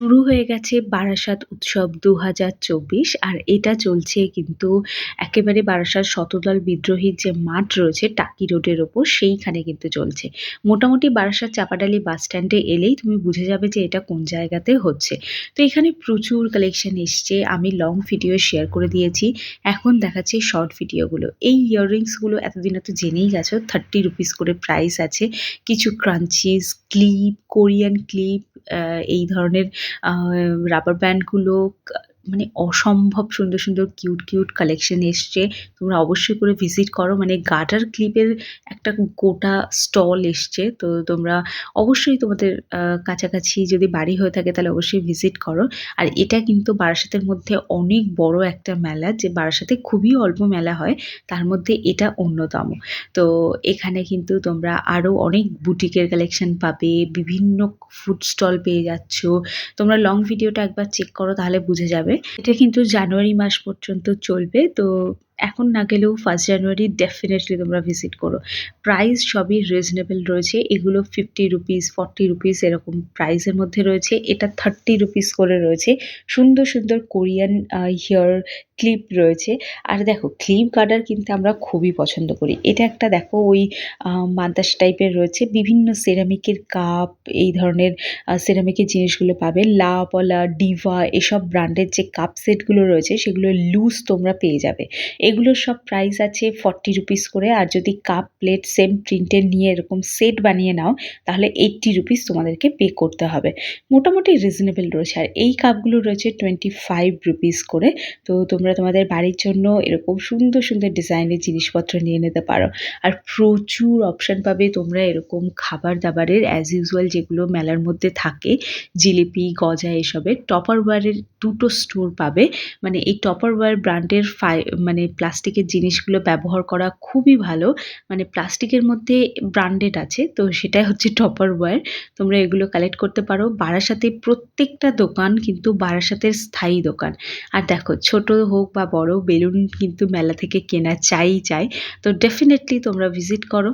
শুরু হয়ে গেছে বারাসাত উৎসব ২০২৪ আর এটা চলছে কিন্তু একেবারে বারাসাত শতদল বিদ্রোহীর যে মাঠ রয়েছে টাকি রোডের ওপর সেইখানে কিন্তু চলছে। মোটামুটি বারাসাত চাপাডালি বাস স্ট্যান্ডে এলেই তুমি বুঝে যাবে যে এটা কোন জায়গাতে হচ্ছে। তো এখানে প্রচুর কালেকশন এসছে। আমি লং ভিডিও শেয়ার করে দিয়েছি। এখন দেখাচ্ছি শর্ট ভিডিওগুলো। এই ইয়াররিংসগুলো এতদিনে তো জেনেই গেছো 30 রুপিস করে প্রাইস আছে। কিছু ক্রাঞ্চিস, ক্লিপ, কোরিয়ান ক্লিপ এই ধরনের আ রাবার ব্যান্ডগুলো মানে অসম্ভব সুন্দর, সুন্দর কিউট কালেকশন এসছে। তোমরা অবশ্যই করে ভিজিট করো। মানে গার্টার ক্লিপের একটা গোটা স্টল এসছে। তো তোমরা অবশ্যই তোমাদের কাছাকাছি যদি বাড়ি হয়ে থাকে তাহলে অবশ্যই ভিজিট করো। আর এটা কিন্তু বারাসাতের মধ্যে অনেক বড় একটা মেলা, যে বারাসাতে খুবই অল্প মেলা হয়। তার মধ্যে এটা অন্যতম। তো এখানে কিন্তু তোমরা আরও অনেক বুটিকের কালেকশন পাবে, বিভিন্ন ফুড স্টল পেয়ে যাচ্ছ। তোমরা লং ভিডিওটা একবার চেক করো তাহলে বুঝে যাবে। এটা কিন্তু জানুয়ারি মাস পর্যন্ত চলবে। তো এখন না গেলেও 1st জানুয়ারি ডেফিনিটলি তোমরা ভিজিট করো। প্রাইস সবই রিজনেবল রয়েছে। এগুলো 50 রুপিস, 40 রুপিস এরকম প্রাইসের মধ্যে রয়েছে। এটা 30 রুপিস করে রয়েছে। সুন্দর, সুন্দর কোরিয়ান হেয়ার ক্লিপ রয়েছে। আর দেখো ক্লিপ গার্ডার কিন্তু আমরা খুবই পছন্দ করি। এটা একটা দেখো ওই মাদ্রাজ টাইপের রয়েছে। বিভিন্ন সেরামিকের কাপ, এই ধরনের সেরামিকের জিনিসগুলো পাবে। লা পলা, ডিভা এসব ব্র্যান্ডের যে কাপ সেটগুলো রয়েছে সেগুলো লুজ তোমরা পেয়ে যাবে। এগুলোর সব প্রাইস আছে 40 রুপিস করে। আর যদি কাপ প্লেট সেম প্রিন্টের নিয়ে এরকম সেট বানিয়ে নাও তাহলে 80 রুপিস তোমাদেরকে পে করতে হবে। মোটামুটি রিজনেবল রয়েছে। আর এই কাপগুলো রয়েছে 25 রুপিস করে। তো তোমরা তোমাদের বাড়ির জন্য এরকম সুন্দর, সুন্দর ডিজাইনের জিনিসপত্র নিয়ে নিতে পারো। আর প্রচুর অপশন পাবে তোমরা এরকম খাবার-দাবারের অ্যাজ ইউজুয়াল যেগুলো মেলার মধ্যে থাকে, জিলিপি, গজা এসবের। টপারওয়্যারের ২ টো স্টোর পাবে। মানে এই টপারওয়্যার ব্র্যান্ডের মানে প্লাস্টিকের জিনিসগুলো ব্যবহার করা খুবই ভালো। মানে প্লাস্টিকের মধ্যে ব্র্যান্ডেড আছে, তো সেটাই হচ্ছে টপারওয়্যার। তোমরা এগুলো কালেক্ট করতে পারো। বারাসাতে প্রত্যেকটা দোকান কিন্তু বারাসাতের স্থায়ী দোকান। আর দেখো ছোট হোক বা বড় বেলুন কিন্তু মেলা থেকে কেনা চাই। তো ডেফিনিটলি তোমরা ভিজিট করো।